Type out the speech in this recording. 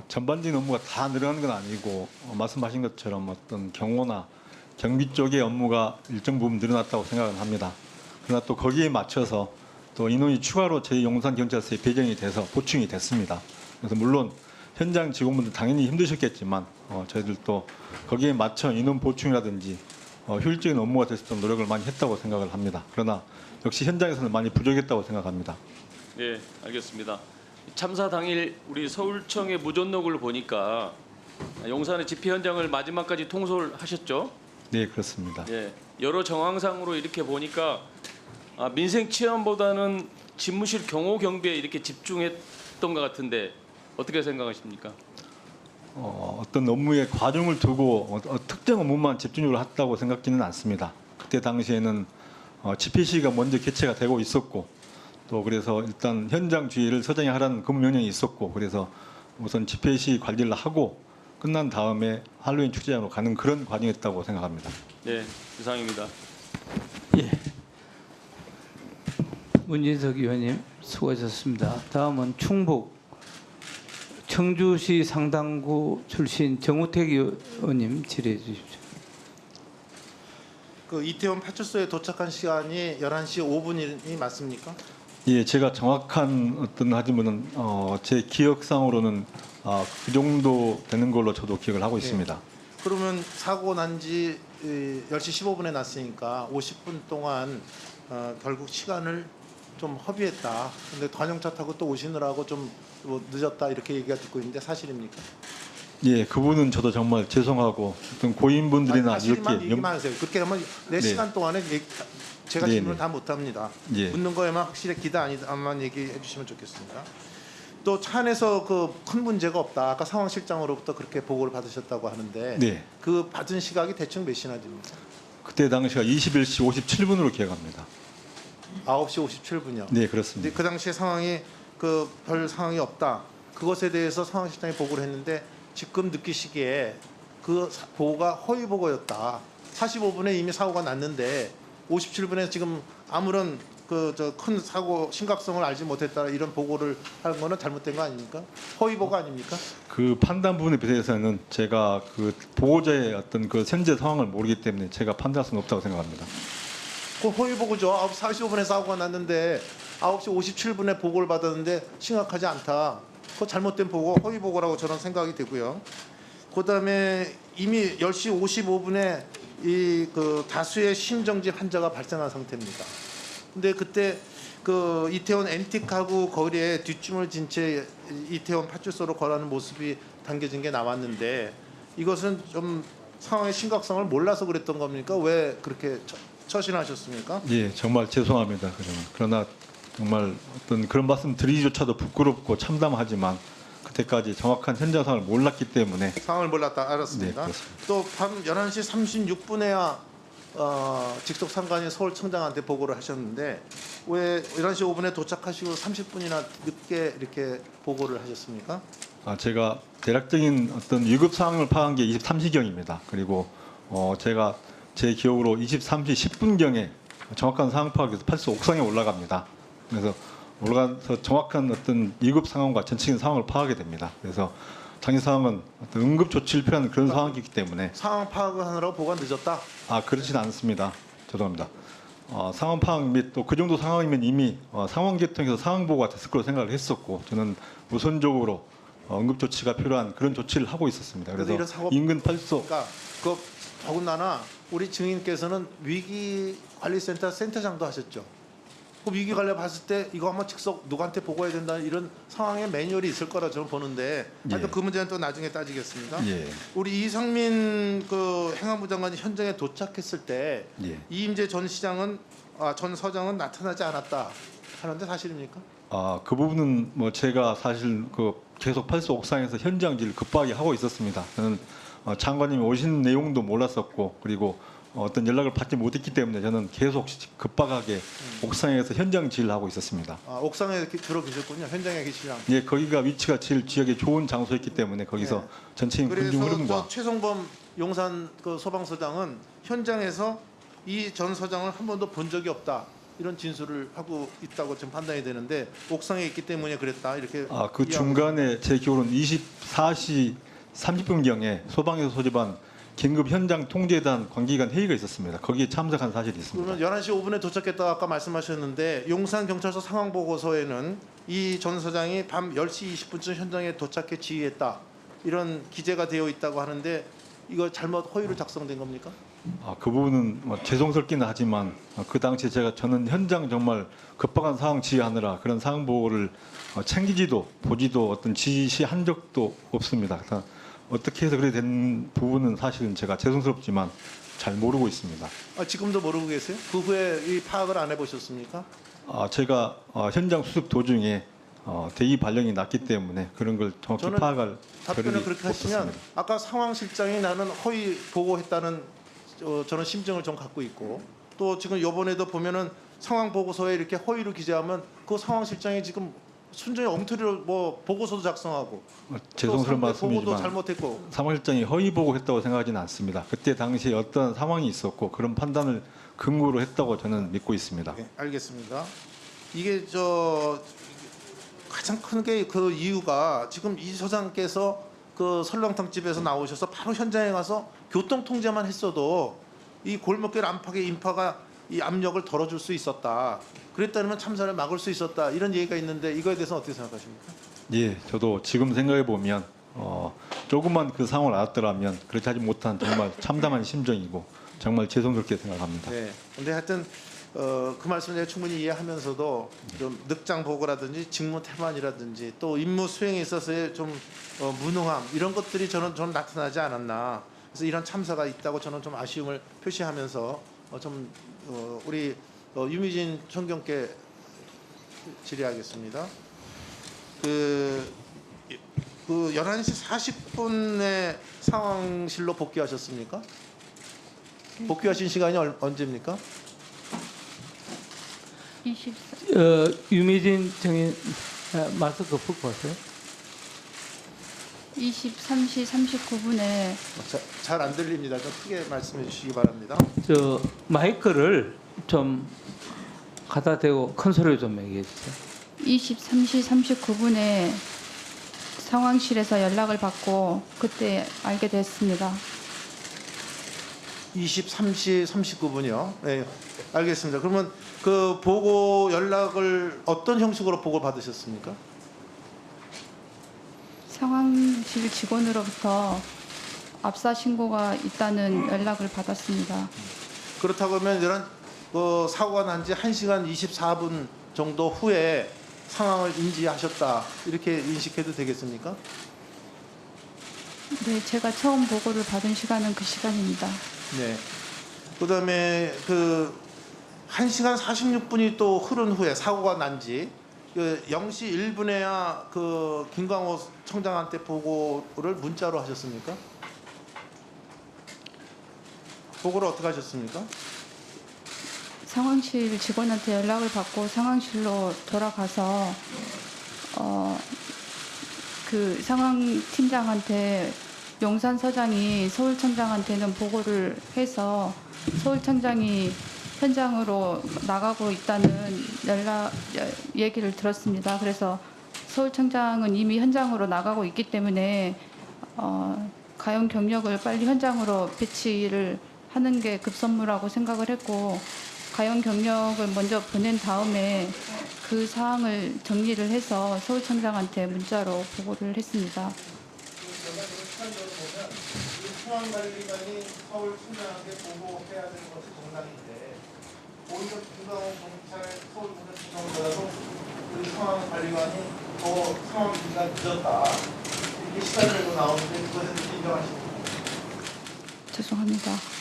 전반적인 업무가 다 늘어나는 건 아니고 말씀하신 것처럼 어떤 경호나 경비 쪽의 업무가 일정 부분 늘어났다고 생각을 합니다. 그러나 또 거기에 맞춰서 또 인원이 추가로 저희 용산경찰서에 배정이 돼서 보충이 됐습니다. 그래서 물론 현장 직원분들 당연히 힘드셨겠지만 저희들도 거기에 맞춰 인원 보충이라든지 효율적인 업무가 될 수 있도록 노력을 많이 했다고 생각을 합니다. 그러나 역시 현장에서는 많이 부족했다고 생각합니다. 네, 알겠습니다. 참사 당일 우리 서울청의 무전록을 보니까 용산의 집회 현장을 마지막까지 통솔하셨죠? 네, 그렇습니다. 예, 여러 정황상으로 이렇게 보니까 민생 치안보다는 집무실 경호 경비에 이렇게 집중했던 것 같은데 어떻게 생각하십니까? 어떤 업무의 과정을 두고 특정 업무만 집중적으로 했다고 생각지는 않습니다. 그때 당시에는 집회 시위가 먼저 개최가 되고 있었고 또 그래서 일단 현장 주의를 서장이 하라는 근무 명령이 있었고 그래서 우선 집회 시위 관리를 하고 끝난 다음에 할로윈 축제장으로 가는 그런 과정이었다고 생각합니다. 네, 이상입니다. 예. 문진석 의원님 수고하셨습니다. 다음은 충북 청주시 상당구 출신 정우택 의원님 질의해 주십시오. 그 이태원 파출소에 도착한 시간이 11시 5분이 맞습니까? 예, 제가 정확한 어떤 하지만은 제 기억상으로는 그 정도 되는 걸로 저도 기억을 하고 있습니다. 그러면 사고 난 지 10시 15분에 났으니까 50분 동안 결국 시간을 좀 허비했다. 근데 관용차 타고 또 오시느라고 좀 뭐 늦었다 이렇게 얘기가 듣고 있는데 사실입니까? 예, 그분은 저도 정말 죄송하고 어떤 고인분들이나 사실만 이렇게 얘기만 하세요. 그렇게 하면 4시간 동안에 제가 네, 질문을 네. 다 못합니다. 예. 묻는 거에만 확실히 기다 아니다만 얘기해 주시면 좋겠습니다. 또 차 안에서 그 큰 문제가 없다. 아까 상황실장으로부터 그렇게 보고를 받으셨다고 하는데 네. 그 받은 시각이 대충 몇 시나 됩니까? 그때 당시가 21시 57분으로 기억합니다. 9시 57분이요. 네, 그렇습니다. 그 당시에 상황이 그 별 상황이 없다. 그것에 대해서 상황실장이 보고를 했는데 지금 느끼시기에 그 보고가 허위 보고였다. 45분에 이미 사고가 났는데 57분에 지금 아무런 그 저 큰 사고 심각성을 알지 못했다 이런 보고를 하는 거는 잘못된 거 아닙니까? 허위 보고 아닙니까? 그 판단 부분에 대해서는 제가 그 보호자의 어떤 그 현재 상황을 모르기 때문에 제가 판단할 수는 없다고 생각합니다. 그 허위 보고죠. 9시 45분에 사고가 났는데 9시 57분에 보고를 받았는데 심각하지 않다. 그거 잘못된 보고 허위 보고라고 저는 생각이 되고요. 그다음에 이미 10시 55분에 이 그 다수의 심정지 환자가 발생한 상태입니다. 근데 그때 그 이태원 앤틱하고 거리에 뒷짐을 진 채 이태원 파출소로 걸어가는 모습이 담겨진 게 나왔는데 이것은 좀 상황의 심각성을 몰라서 그랬던 겁니까? 왜 그렇게 처신하셨습니까? 예, 정말 죄송합니다. 그러나 정말 어떤 그런 말씀 드리기조차도 부끄럽고 참담하지만 그때까지 정확한 현장 상황을 몰랐기 때문에 상황을 몰랐다 알았습니다. 네, 그렇습니다. 또 밤 11시 36분에야 직속 상관이 서울청장한테 보고를 하셨는데 왜 11시 5분에 도착하시고 30분이나 늦게 이렇게 보고를 하셨습니까? 제가 대략적인 어떤 위급 상황을 파악한 게 23시경입니다. 그리고 제가 제 기억으로 23시 10분경에 정확한 상황 파악을 위해서 파출소 옥상에 올라갑니다. 그래서 올라가서 정확한 어떤 위급 상황과 전체적인 상황을 파악하게 됩니다. 그래서 당시 상황은 어떤 응급 조치를 필요한 그런 상황이기 때문에 상황 파악을 하느라고 보고가 늦었다. 그렇진 않습니다. 죄송합니다. 상황 파악 및 또 그 정도 상황이면 이미 상황 계통에서 상황 보고가 됐을 거로 생각을 했었고 저는 우선적으로 응급 조치가 필요한 그런 조치를 하고 있었습니다. 이런 그래서 사고- 인근 파출소 그러니까 그 더군다나 우리 증인께서는 위기관리센터 센터장도 하셨죠. 그 위기관리 봤을 때 이거 한번 즉석 누구한테 보고해야 된다 이런 상황의 매뉴얼이 있을 거라 저는 보는데 하여튼 예. 그 문제는 또 나중에 따지겠습니다. 예. 우리 이상민 그 행안부 장관이 현장에 도착했을 때 예. 이임재 전 시장은 전 서장은 나타나지 않았다 하는데 사실입니까? 그 부분은 뭐 제가 사실 그 계속 파출소 옥상에서 현장지를 급하게 하고 있었습니다. 저는 장관님이 오신 내용도 몰랐었고 그리고 어떤 연락을 받지 못했기 때문에 저는 계속 급박하게 옥상에서 현장지를 하고 있었습니다. 옥상에 들어 계셨군요. 현장에 계시랑. 예, 거기가 위치가 제일 지역에 좋은 장소였기 때문에 거기서 네. 전체인 군중 그래서 흐름과 저 최성범 용산 그 소방서장은 현장에서 이 전 서장을 한 번도 본 적이 없다. 이런 진술을 하고 있다고 지금 판단이 되는데 옥상에 있기 때문에 그랬다 이렇게. 그 중간에 제 기록은 24시 30분경에 소방에서 소집한 긴급 현장 통제단 관계기관 회의가 있었습니다. 거기에 참석한 사실이 있습니다. 그러면 11시 5분에 도착했다고 아까 말씀하셨는데 용산경찰서 상황보고서에는 이 전 서장이 밤 10시 20분쯤 현장에 도착해 지휘했다 이런 기재가 되어 있다고 하는데 이거 잘못 허위로 작성된 겁니까? 그 부분은 죄송스럽기는 하지만 그 당시에 저는 현장 정말 급박한 상황 지휘하느라 그런 상황 보고를 챙기지도 보지도 어떤 지시한 적도 없습니다. 그래서 어떻게 해서 그래 된 부분은 사실은 제가 죄송스럽지만 잘 모르고 있습니다. 지금도 모르고 계세요? 그 후에 이 파악을 안 해보셨습니까? 제가 현장 수습 도중에 대의 발령이 났기 때문에 그런 걸 정확히 저는 파악할 답변을 겨를이 그렇게 하시면 없었습니다. 아까 상황실장이 나는 허위 보고했다는 저는 심증을 좀 갖고 있고 또 지금 이번에도 보면은 상황 보고서에 이렇게 허위로 기재하면 그 상황실장이 지금 순전히 엉터리로 뭐 보고서도 작성하고 죄송스러운 또 상대 보고도 말씀이지만 잘못했고 사무실장이 허위 보고했다고 생각하지는 않습니다. 그때 당시에 어떤 상황이 있었고 그런 판단을 근거로 했다고 저는 믿고 있습니다. 네, 알겠습니다. 이게 가장 큰 게 그 이유가 지금 이 서장께서 그 설렁탕 집에서 나오셔서 바로 현장에 가서 교통 통제만 했어도 이 골목길 안팎의 인파가 이 압력을 덜어줄 수 있었다. 그랬다면 참사를 막을 수 있었다. 이런 얘기가 있는데 이거에 대해서는 어떻게 생각하십니까? 예, 저도 지금 생각해 보면 조금만 그 상황을 알았더라면 그렇게 하지 못한 정말 참담한 심정이고 정말 죄송스럽게 생각합니다. 네. 근데 하여튼 그 말씀 제가 충분히 이해하면서도 좀 늑장 보고라든지 직무 태만이라든지 또 임무 수행에 있어서의 좀 무능함 이런 것들이 저는 나타나지 않았나. 그래서 이런 참사가 있다고 저는 좀 아쉬움을 표시하면서 우리 유미진 총경께 질의하겠습니다. 그 11시 40분에 상황실로 복귀하셨습니까? 복귀하신 시간이 언제입니까? 유미진 정인 마스크 벗고 하세요. 23시 39분에 잘 안 들립니다. 좀 크게 말씀해 주시기 바랍니다. 마이크를 좀 갖다 대고 큰 소리로 좀 얘기해 주세요. 23시 39분에 상황실에서 연락을 받고 그때 알게 됐습니다. 23시 39분이요. 네, 알겠습니다. 그러면 그 보고 연락을 어떤 형식으로 보고 받으셨습니까? 상황실 직원으로부터 압사 신고가 있다는 연락을 받았습니다. 그렇다고 하면 이런 사고가 난 지 1시간 24분 정도 후에 상황을 인지하셨다 이렇게 인식해도 되겠습니까? 네, 제가 처음 보고를 받은 시간은 그 시간입니다. 네. 그다음에 1시간 46분이 또 흐른 후에 사고가 난지 0시 1분에야 김광호 청장한테 보고를 문자로 하셨습니까? 보고를 어떻게 하셨습니까? 상황실 직원한테 연락을 받고 상황실로 돌아가서 그 상황팀장한테 용산 서장이 서울청장한테는 보고를 해서 서울청장이 현장으로 나가고 있다는 얘기를 들었습니다. 그래서 서울청장은 이미 현장으로 나가고 있기 때문에 가용 경력을 빨리 현장으로 배치를 하는 게 급선무라고 생각을 했고 가용 경력을 먼저 보낸 다음에 그 사항을 정리를 해서 서울청장한테 문자로 보고를 했습니다. 상황관리관이 서울청장한테 보고해야 되는 것이 정상인데 오히려 김광호 경찰 서울청장보다도 우리 상황관리관이 더 상황관리가 늦었다 이렇게 시간을 내고 나오는데 그것에 대해서 인정하십니까? 죄송합니다.